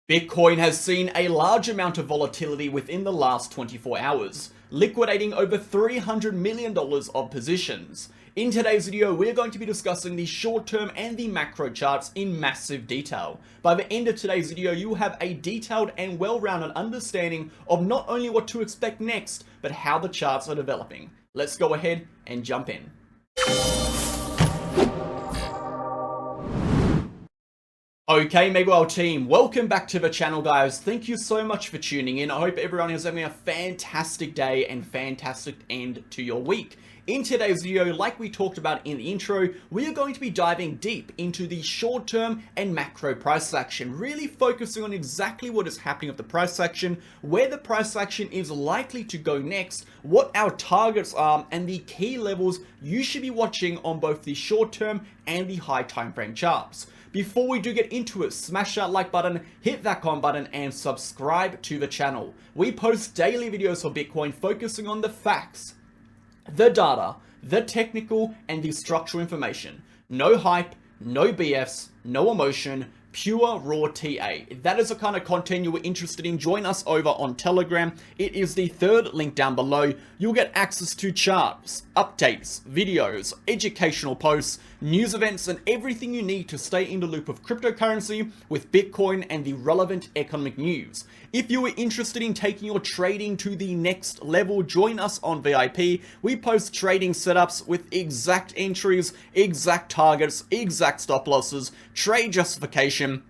Bitcoin has seen a large amount of volatility within the last 24 hours, liquidating over $300 million of positions. In today's video, we're going to be discussing the short-term and the macro charts in massive detail. By the end of today's video, you will have a detailed and well-rounded understanding of not only what to expect next, but how the charts are developing. Let's go ahead and jump in. Okay, MegaWhale team, welcome back to the channel, guys. Thank you so much for tuning in. I hope everyone is having a fantastic day and fantastic end to your week. In today's video, like we talked about in the intro, we are going to be diving deep into the short-term and macro price action, really focusing on exactly what is happening with the price action, where the price action is likely to go next, what our targets are, and the key levels you should be watching on both the short-term and the high time frame charts. Before we do get into it, smash that like button, hit that comment button, and subscribe to the channel. We post daily videos for Bitcoin focusing on the facts, the data, the technical, and the structural information. No hype, no BS, no emotion, pure raw TA. If that is the kind of content you were interested in, join us over on Telegram. It is the third link down below. You'll get access to charts, updates, videos, educational posts, news events, and everything you need to stay in the loop of cryptocurrency with Bitcoin and the relevant economic news. If you are interested in taking your trading to the next level, join us on VIP. We post trading setups with exact entries, exact targets, exact stop losses, trade justification,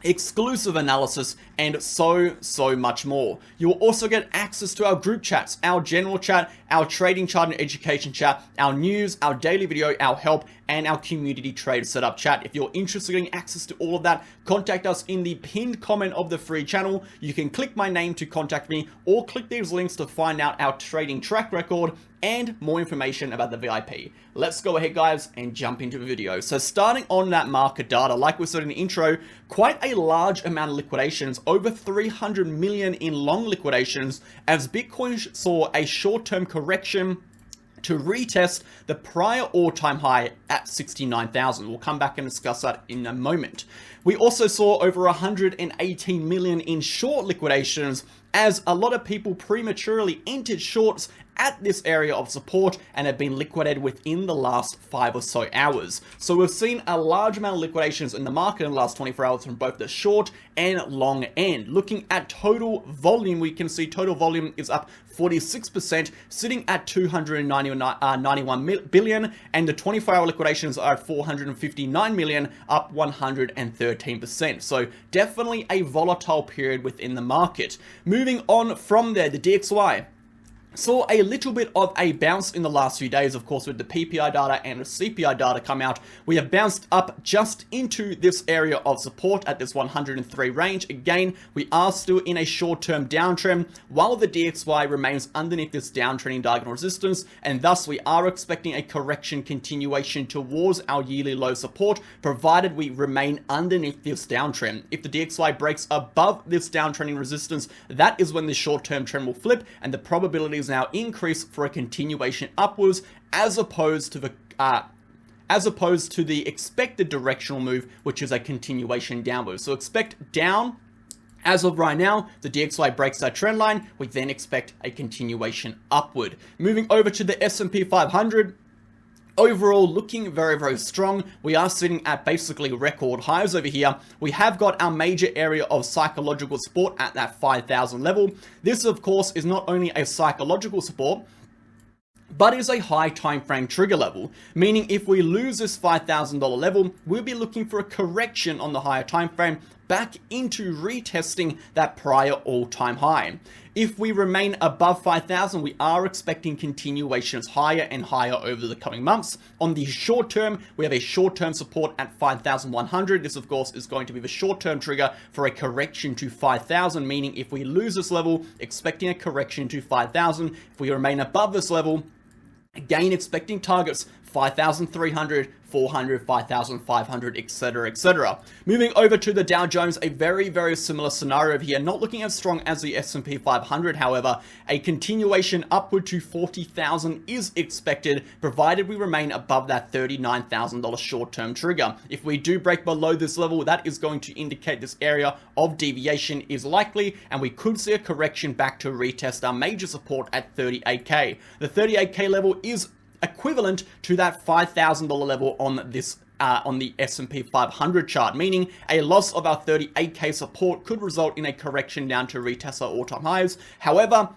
exclusive analysis, and so much more. You will also get access to our group chats, our general chat, our trading chart and education chat, our news, our daily video, our help, and our community trade setup chat. If you're interested in access to all of that, contact us in the pinned comment of the free channel. You can click my name to contact me, or click these links to find out our trading track record and more information about the VIP. Let's go ahead, guys, and jump into the video. So starting on that market data, like we said in the intro, quite a large amount of liquidations, over 300 million in long liquidations, as Bitcoin saw a short-term correction to retest the prior all-time high at 69,000. We'll come back and discuss that in a moment. We also saw over 118 million in short liquidations, as a lot of people prematurely entered shorts at this area of support and have been liquidated within the last 5 or so hours. So we've seen a large amount of liquidations in the market in the last 24 hours from both the short and long end. Looking at total volume, we can see total volume is up 46%, sitting at 291 billion, and the 24-hour liquidations are at 459 million, up 113%. So definitely a volatile period within the market. Moving on from there, the DXY saw a little bit of a bounce in the last few days, of course, with the PPI data and the CPI data come out. We have bounced up just into this area of support at this 103 range. Again, we are still in a short-term downtrend, while the DXY remains underneath this downtrending diagonal resistance, and thus we are expecting a correction continuation towards our yearly low support, provided we remain underneath this downtrend. If the DXY breaks above this downtrending resistance, that is when the short-term trend will flip, and the probabilities now increase for a continuation upwards, as opposed to the expected directional move, which is a continuation downwards. So expect down. As of right now, the DXY breaks that trend line. We then expect a continuation upward. Moving over to the S&P 500. Overall, looking very strong. We are sitting at basically record highs over here. We have got our major area of psychological support at that 5,000 level. This, of course, is not only a psychological support, but is a high time frame trigger level, meaning if we lose this $5,000 level, we'll be looking for a correction on the higher time frame back into retesting that prior all-time high. If we remain above 5,000, we are expecting continuations higher and higher over the coming months. On the short term, we have a short-term support at 5,100. This, of course, is going to be the short-term trigger for a correction to 5,000, meaning if we lose this level, expecting a correction to 5,000. If we remain above this level, again expecting targets 5,300, 400, 5,500, etc., etc. Moving over to the Dow Jones, a very, very similar scenario here. Not looking as strong as the S&P 500, however. A continuation upward to 40,000 is expected, provided we remain above that $39,000 short-term trigger. If we do break below this level, that is going to indicate this area of deviation is likely, and we could see a correction back to retest our major support at 38K. The 38K level is equivalent to that $5,000 level on this on the S&P 500 chart, meaning a loss of our 38K support could result in a correction down to retest our all-time highs. However,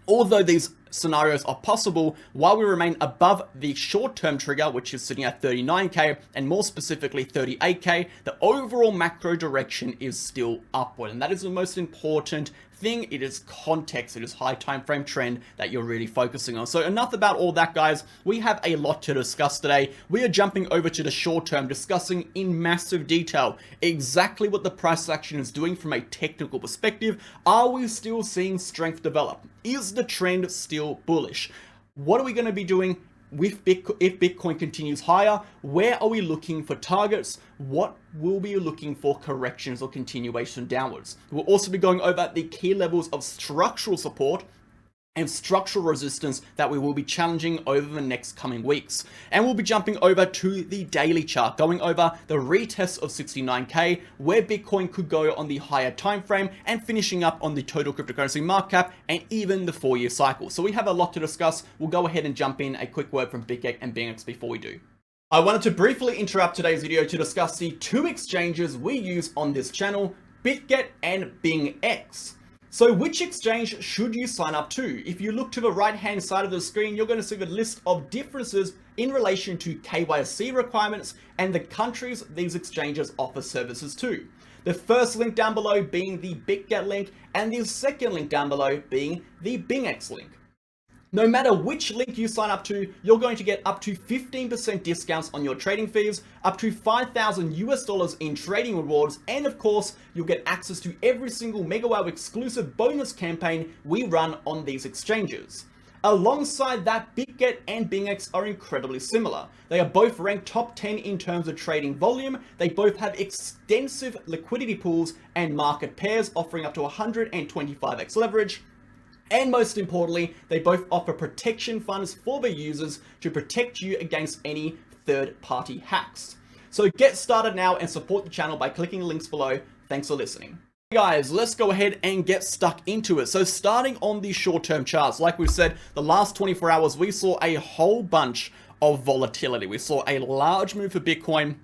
although these scenarios are possible, while we remain above the short-term trigger, which is sitting at 39K, and more specifically 38K, the overall macro direction is still upward, and that is the most important thing. It is context, it is high time frame trend that you're really focusing on. So enough about all that, guys. We have a lot to discuss today. We are jumping over to the short term, discussing in massive detail exactly what the price action is doing from a technical perspective. Are we still seeing strength develop? Is the trend still bullish? What are we going to be doing with Bitcoin, if Bitcoin continues higher? Where are we looking for targets? What will we be looking for corrections or continuation downwards? We'll also be going over the key levels of structural support and structural resistance that we will be challenging over the next coming weeks. And we'll be jumping over to the daily chart, going over the retest of 69K, where Bitcoin could go on the higher time frame, and finishing up on the total cryptocurrency market cap and even the 4-year cycle. So we have a lot to discuss. We'll go ahead and jump in. A quick word from Bitget and BingX before we do. I wanted to briefly interrupt today's video to discuss the two exchanges we use on this channel, Bitget and BingX. So which exchange should you sign up to? If you look to the right hand side of the screen, you're going to see the list of differences in relation to KYC requirements and the countries these exchanges offer services to. The first link down below being the Bitget link, and the second link down below being the BingX link. No matter which link you sign up to, you're going to get up to 15% discounts on your trading fees, up to $5,000 in trading rewards, and of course, you'll get access to every single MegaWhale exclusive bonus campaign we run on these exchanges. Alongside that, Bitget and BingX are incredibly similar. They are both ranked top 10 in terms of trading volume. They both have extensive liquidity pools and market pairs offering up to 125x leverage. And most importantly, they both offer protection funds for their users to protect you against any third-party hacks. So get started now and support the channel by clicking the links below. Thanks for listening. Hey guys, let's go ahead and get stuck into it. So starting on the short-term charts, like we said, the last 24 hours, we saw a whole bunch of volatility. We saw a large move for Bitcoin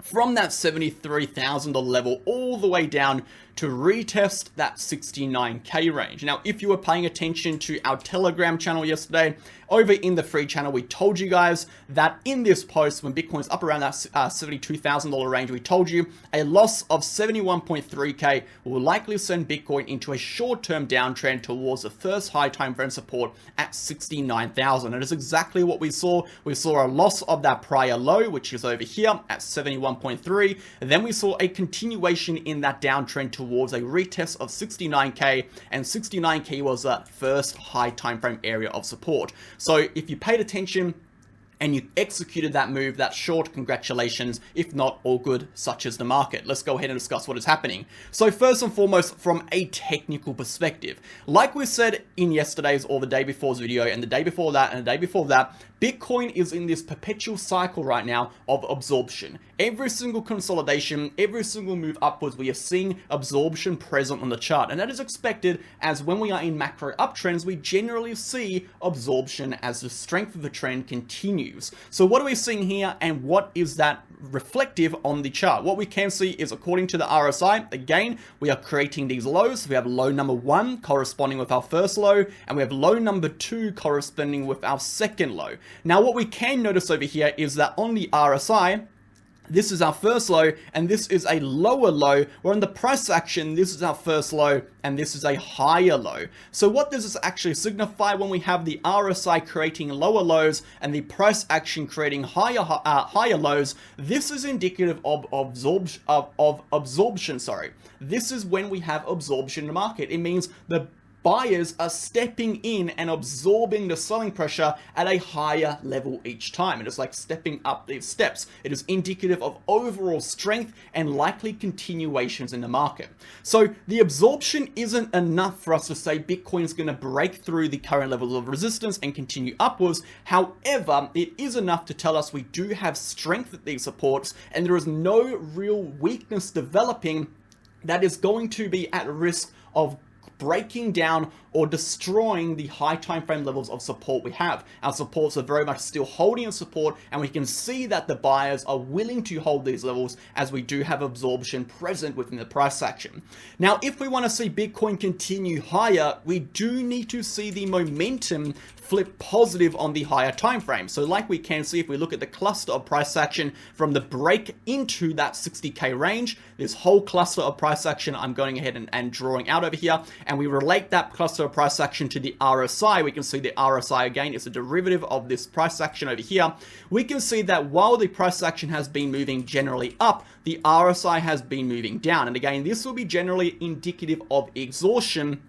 from that $73,000 level all the way down to retest that 69K range. Now, if you were paying attention to our Telegram channel yesterday, over in the free channel, we told you guys that in this post, when Bitcoin's up around that $72,000 range, we told you a loss of 71.3K will likely send Bitcoin into a short-term downtrend towards the first high time frame support at 69,000. And it's exactly what we saw. We saw a loss of that prior low, which is over here at 71.3. Then we saw a continuation in that downtrend towards a retest of 69K, and 69K was the first high time frame area of support. So if you paid attention and you executed that move, that short, congratulations. If not, all good, such as the market. Let's go ahead and discuss what is happening. So first and foremost, from a technical perspective, like we said in yesterday's or the day before's video, and the day before that, and the day before that, Bitcoin is in this perpetual cycle right now of absorption. Every single consolidation, every single move upwards, we are seeing absorption present on the chart. And that is expected, as when we are in macro uptrends, we generally see absorption as the strength of the trend continues. So what are we seeing here, and what is that reflective on the chart? What we can see is, according to the RSI, again, we are creating these lows. We have low number 1 corresponding with our first low, and we have low number 2 corresponding with our second low. Now, what we can notice over here is that on the RSI, this is our first low, and this is a lower low, where in the price action, this is our first low, and this is a higher low. So what does this actually signify when we have the RSI creating lower lows and the price action creating higher lows? This is indicative of absorption. This is when we have absorption in the market. It means the buyers are stepping in and absorbing the selling pressure at a higher level each time. It is like stepping up these steps. It is indicative of overall strength and likely continuations in the market. So the absorption isn't enough for us to say Bitcoin is going to break through the current levels of resistance and continue upwards. However, it is enough to tell us we do have strength at these supports and there is no real weakness developing that is going to be at risk of breaking down or destroying the high time frame levels of support we have. Our supports are very much still holding in support, and we can see that the buyers are willing to hold these levels as we do have absorption present within the price action. Now, if we want to see Bitcoin continue higher, we do need to see the momentum flip positive on the higher time frame. So like we can see if we look at the cluster of price action from the break into that 60k range, this whole cluster of price action I'm going ahead and drawing out over here, and we relate that cluster of price action to the RSI. We can see the RSI again is a derivative of this price action over here. We can see that while the price action has been moving generally up, the RSI has been moving down. And again, this will be generally indicative of exhaustion.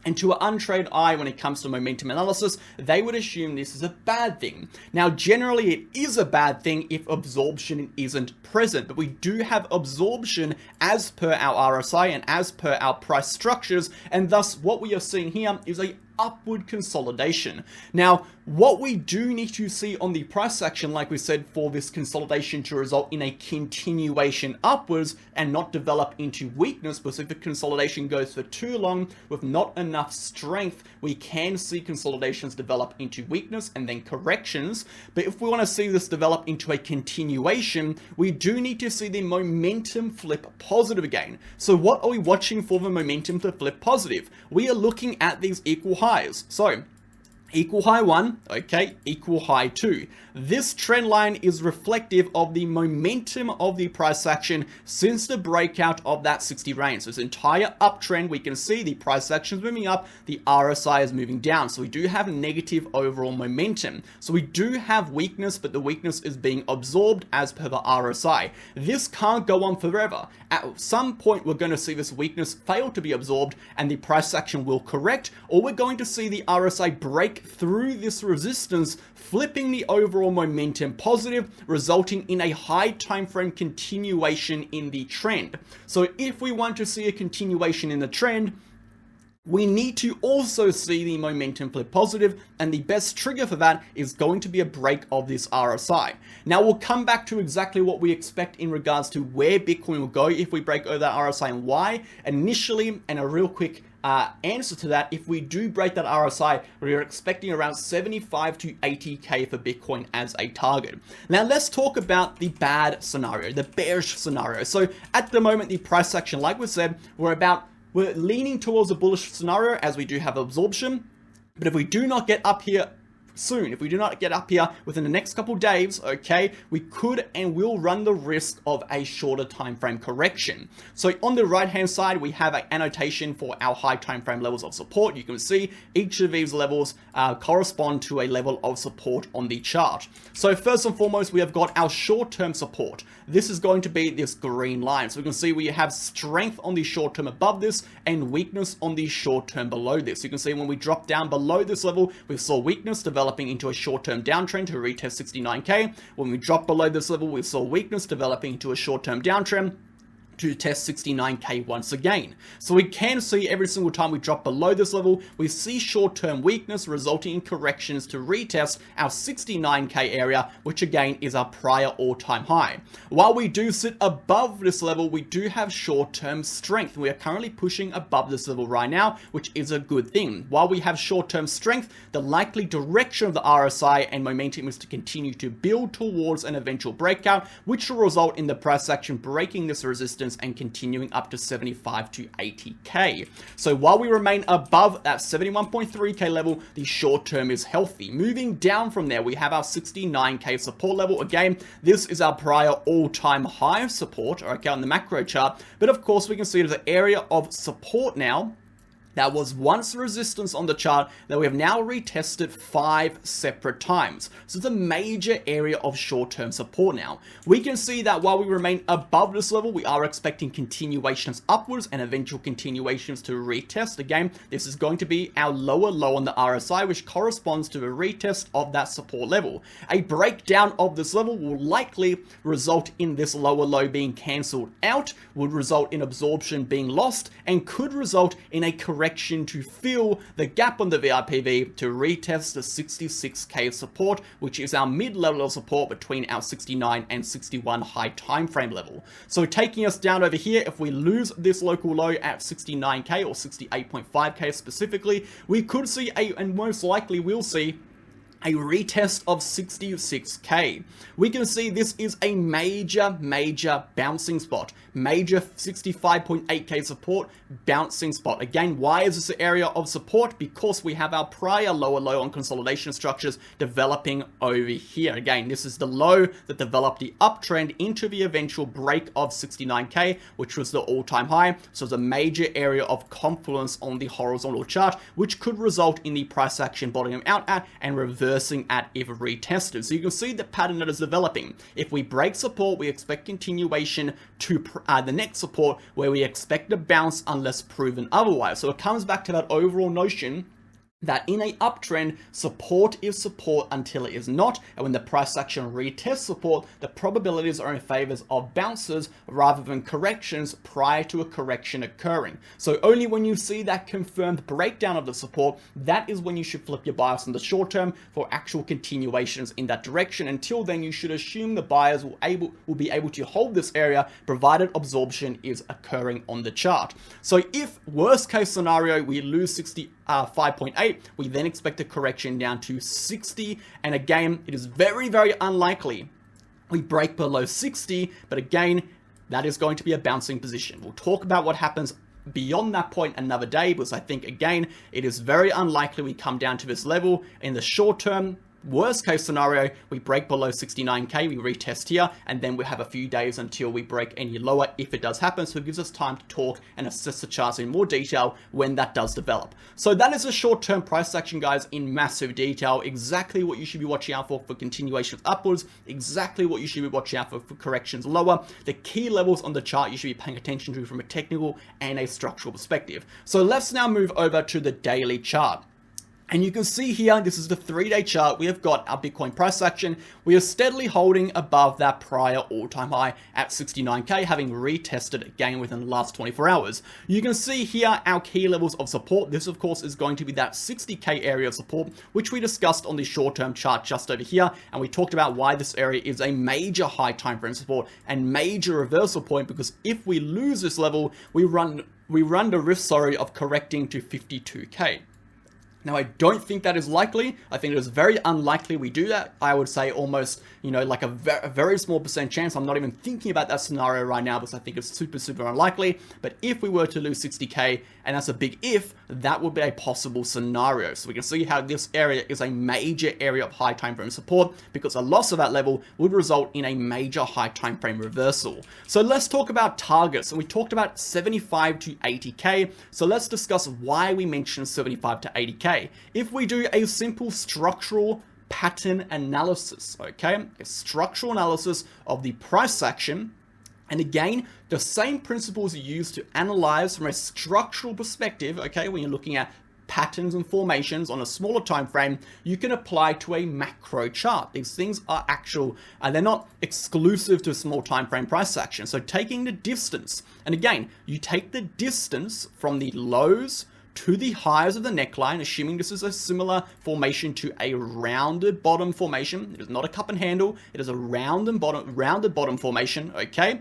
And to an untrained eye, when it comes to momentum analysis, they would assume this is a bad thing. Now, generally, it is a bad thing if absorption isn't present, but we do have absorption as per our RSI and as per our price structures, and thus what we are seeing here is a upward consolidation. Now, what we do need to see on the price action, like we said, for this consolidation to result in a continuation upwards and not develop into weakness, because if the consolidation goes for too long with not enough strength, we can see consolidations develop into weakness and then corrections. But if we want to see this develop into a continuation, we do need to see the momentum flip positive again. So what are we watching for the momentum to flip positive? We are looking at these equal highs. So equal high 1, okay, equal high 2. This trend line is reflective of the momentum of the price action since the breakout of that 60 range. So this entire uptrend, we can see the price action is moving up, the RSI is moving down. So we do have negative overall momentum. So we do have weakness, but the weakness is being absorbed as per the RSI. This can't go on forever. At some point, we're going to see this weakness fail to be absorbed and the price action will correct, or we're going to see the RSI break through this resistance, flipping the overall momentum positive, resulting in a high time frame continuation in the trend. So if we want to see a continuation in the trend, we need to also see the momentum flip positive, and the best trigger for that is going to be a break of this RSI. Now we'll come back to exactly what we expect in regards to where Bitcoin will go if we break over that RSI and why. Initially, and a real quick answer to that, if we do break that RSI, we are expecting around 75 to 80k for Bitcoin as a target. Now let's talk about the bad scenario, the bearish scenario. So at the moment, the price action, like we said, we're leaning towards a bullish scenario as we do have absorption. But if we do not get up here soon, if we do not get up here within the next couple days, okay, we could and will run the risk of a shorter time frame correction. So on the right hand side, we have an annotation for our high time frame levels of support. You can see each of these levels correspond to a level of support on the chart. So first and foremost, we have got our short-term support. This is going to be this green line. So we can see we have strength on the short term above this and weakness on the short term below this. You can see when we drop down below this level, we saw weakness developing into a short-term downtrend to retest 69k. When we drop below this level, we saw weakness developing into a short-term downtrend to test 69k once again. So we can see every single time we drop below this level, we see short-term weakness resulting in corrections to retest our 69k area, which again is our prior all-time high. While we do sit above this level, we do have short-term strength. We are currently pushing above this level right now, which is a good thing. While we have short-term strength, the likely direction of the RSI and momentum is to continue to build towards an eventual breakout, which will result in the price action breaking this resistance and continuing up to 75 to 80k. So while we remain above that 71.3k level, the short term is healthy. Moving down from there, we have our 69k support level. Again, this is our prior all-time high support, okay, on the macro chart. But of course, we can see there's an area of support now That was once resistance on the chart that we have now retested 5 separate times. So it's a major area of short-term support now. We can see that while we remain above this level, we are expecting continuations upwards and eventual continuations to retest. Again, this is going to be our lower low on the RSI, which corresponds to a retest of that support level. A breakdown of this level will likely result in this lower low being cancelled out, would result in absorption being lost, and could result in a correction to fill the gap on the VIPV to retest the 66k support, which is our mid-level of support between our 69 and 61 high time frame level. So taking us down over here, if we lose this local low at 69k or 68.5k specifically, we could see and most likely will see a retest of 66k. We can see this is a major bouncing spot. Major 65.8k support, bouncing spot. Again, why is this an area of support? Because we have our prior lower low on consolidation structures developing over here. Again, this is the low that developed the uptrend into the eventual break of 69k, which was the all-time high. So it's a major area of confluence on the horizontal chart, which could result in the price action bottoming out at and reversing at if retested. So you can see the pattern that is developing. If we break support, we expect continuation to the next support, where we expect a bounce unless proven otherwise. So it comes back to that overall notion that in a uptrend, support is support until it is not, and when the price action retests support, the probabilities are in favor of bounces rather than corrections prior to a correction occurring. So only when you see that confirmed breakdown of the support, that is when you should flip your bias in the short term for actual continuations in that direction. Until then, you should assume the buyers will be able to hold this area provided absorption is occurring on the chart. So if worst case scenario, we lose 5.8, we then expect a correction down to 60, and again, it is very unlikely we break below 60, but again, that is going to be a bouncing position. We'll talk about what happens beyond that point another day, because I think, again, it is very unlikely we come down to this level in the short term. Worst case scenario, we break below 69k, we retest here, and then we have a few days until we break any lower if it does happen. So it gives us time to talk and assess the charts in more detail when that does develop. So that is a short-term price action, guys, in massive detail. Exactly what you should be watching out for continuations upwards, exactly what you should be watching out for corrections lower, the key levels on the chart you should be paying attention to from a technical and a structural perspective. So let's now move over to the daily chart. And you can see here, this is the 3-day chart. We have got our Bitcoin price action. We are steadily holding above that prior all-time high at 69k, having retested again within the last 24 hours. You can see here our key levels of support. This, of course, is going to be that 60k area of support, which we discussed on the short-term chart just over here. And we talked about why this area is a major high time frame support and major reversal point, because if we lose this level, we run the risk, of correcting to 52k. Now, I don't think that is likely. I think it is very unlikely we do that. I would say almost, like a very small percent chance. I'm not even thinking about that scenario right now because I think it's super unlikely. But if we were to lose 60k, and that's a big if, that would be a possible scenario. So we can see how this area is a major area of high time frame support, because a loss of that level would result in a major high time frame reversal. So let's talk about targets. And we talked about 75 to 80k. So let's discuss why we mentioned 75 to 80k. If we do a simple structural pattern analysis, okay, a structural analysis of the price action, and again, the same principles are used to analyze from a structural perspective, okay, when you're looking at patterns and formations on a smaller time frame, you can apply to a macro chart. These things are actual, they're not exclusive to a small time frame price action. So taking the distance, and again, you take the distance from the lows to the highs of the neckline, assuming this is a similar formation to a rounded bottom formation. It is not a cup and handle. It is a rounded bottom formation, okay?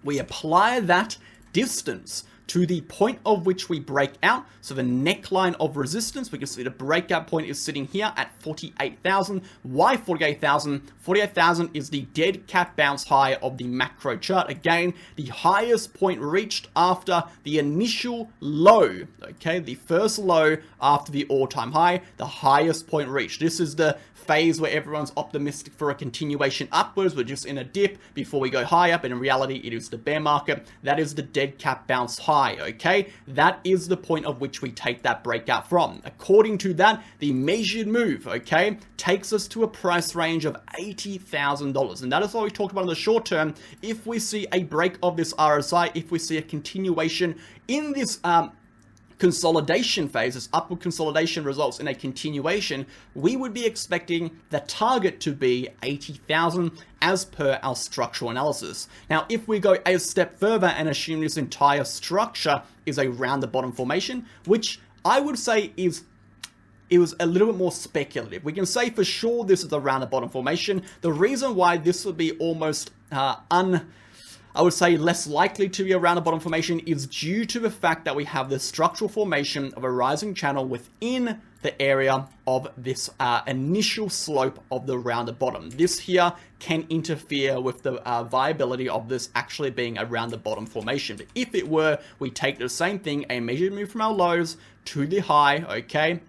We apply that distance to the point of which we break out. So the neckline of resistance, we can see the breakout point is sitting here at 48,000. Why 48,000? 48,000 is the dead cat bounce high of the macro chart. Again, the highest point reached after the initial low, okay? The first low after the all-time high, the highest point reached. This is the phase where everyone's optimistic for a continuation upwards. We're just in a dip before we go higher, but in reality, it is the bear market. That is the dead cat bounce high. high, okay? That is the point of which we take that breakout from. According to that, the measured move, okay, takes us to a price range of $80,000. And that is what we talked about in the short term. If we see a break of this RSI, if we see a continuation in this consolidation phase, this upward consolidation results in a continuation, we would be expecting the target to be 80,000 as per our structural analysis. Now, if we go a step further and assume this entire structure is a round the bottom formation, which I would say it was a little bit more speculative. We can say for sure this is a round the bottom formation. The reason why this would be almost I would say less likely to be a round the bottom formation is due to the fact that we have the structural formation of a rising channel within the area of this initial slope of the rounded bottom. This here can interfere with the viability of this actually being a rounded bottom formation. But if it were, we take the same thing, a measured move from our lows to the high, okay?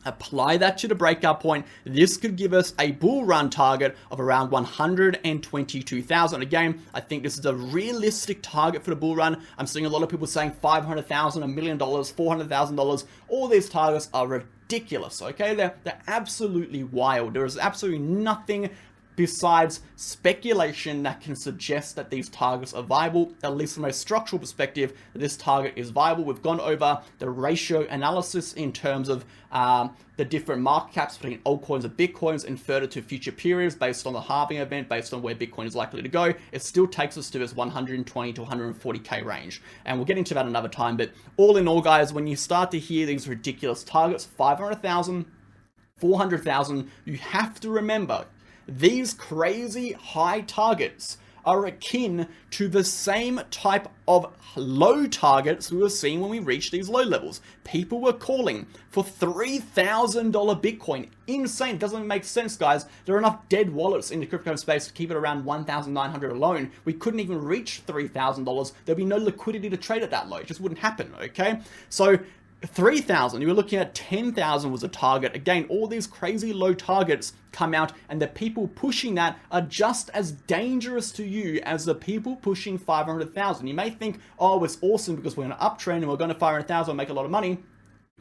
Apply that to the breakout point. This could give us a bull run target of around 122,000. Again, I think this is a realistic target for the bull run. I'm seeing a lot of people saying 500,000, $1 million, $400,000. All these targets are ridiculous, okay? They're absolutely wild. There is absolutely nothing besides speculation that can suggest that these targets are viable. At least from a structural perspective, this target is viable. We've gone over the ratio analysis in terms of the different market caps between altcoins and Bitcoins inverted to future periods based on the halving event, based on where Bitcoin is likely to go. It still takes us to this 120 to 140K range. And we'll get into that another time. But all in all, guys, when you start to hear these ridiculous targets, 500,000, 400,000, you have to remember, these crazy high targets are akin to the same type of low targets we were seeing when we reached these low levels. People were calling for $3,000 Bitcoin. Insane. It doesn't make sense, guys. There are enough dead wallets in the crypto space to keep it around 1,900 alone. We couldn't even reach $3,000. There'd be no liquidity to trade at that low. It just wouldn't happen, okay? So 3,000, you were looking at 10,000 was a target. Again, all these crazy low targets come out, and the people pushing that are just as dangerous to you as the people pushing 500,000. You may think, oh, it's awesome because we're in an uptrend and we're going to 500,000 and make a lot of money.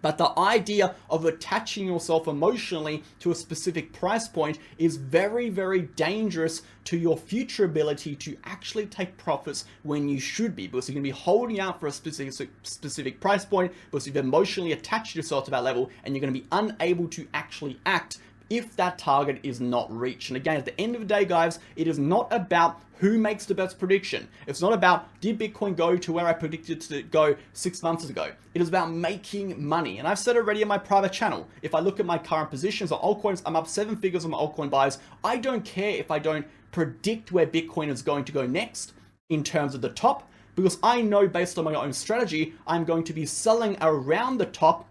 But the idea of attaching yourself emotionally to a specific price point is very, very dangerous to your future ability to actually take profits when you should be, because you're going to be holding out for a specific price point because you've emotionally attached yourself to that level, and you're going to be unable to actually act if that target is not reached. And again, at the end of the day, guys, it is not about who makes the best prediction. It's not about, did Bitcoin go to where I predicted to go 6 months ago? It is about making money. And I've said already in my private channel, if I look at my current positions on altcoins, I'm up 7 figures on my altcoin buys. I don't care if I don't predict where Bitcoin is going to go next in terms of the top, because I know based on my own strategy, I'm going to be selling around the top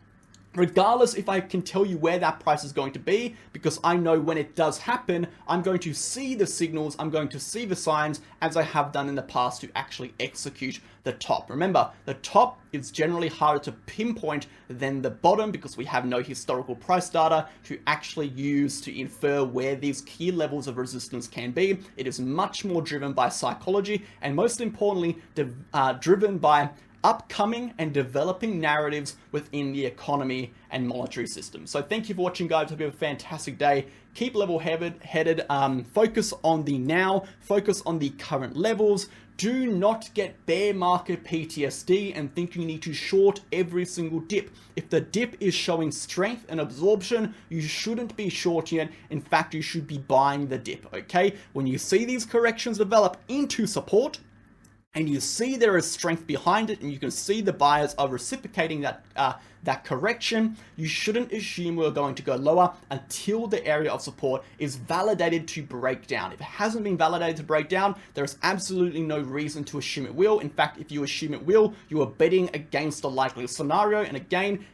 regardless if I can tell you where that price is going to be, because I know when it does happen, I'm going to see the signals, I'm going to see the signs, as I have done in the past to actually execute the top. Remember, the top is generally harder to pinpoint than the bottom because we have no historical price data to actually use to infer where these key levels of resistance can be. It is much more driven by psychology, and most importantly, driven by upcoming and developing narratives within the economy and monetary system. So thank you for watching, guys. Hope you have a fantastic day. Keep level-headed, focus on the now, focus on the current levels. Do not get bear market PTSD and think you need to short every single dip. If the dip is showing strength and absorption, you shouldn't be shorting it. In fact, you should be buying the dip, okay? When you see these corrections develop into support, and you see there is strength behind it, and you can see the buyers are reciprocating that correction, you shouldn't assume we're going to go lower until the area of support is validated to break down. If it hasn't been validated to break down, there is absolutely no reason to assume it will. In fact, if you assume it will, you are betting against the likely scenario. And again,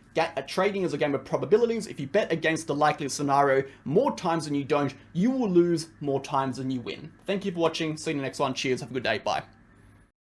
trading is a game of probabilities. If you bet against the likely scenario more times than you don't, you will lose more times than you win. Thank you for watching. See you in the next one. Cheers. Have a good day. Bye.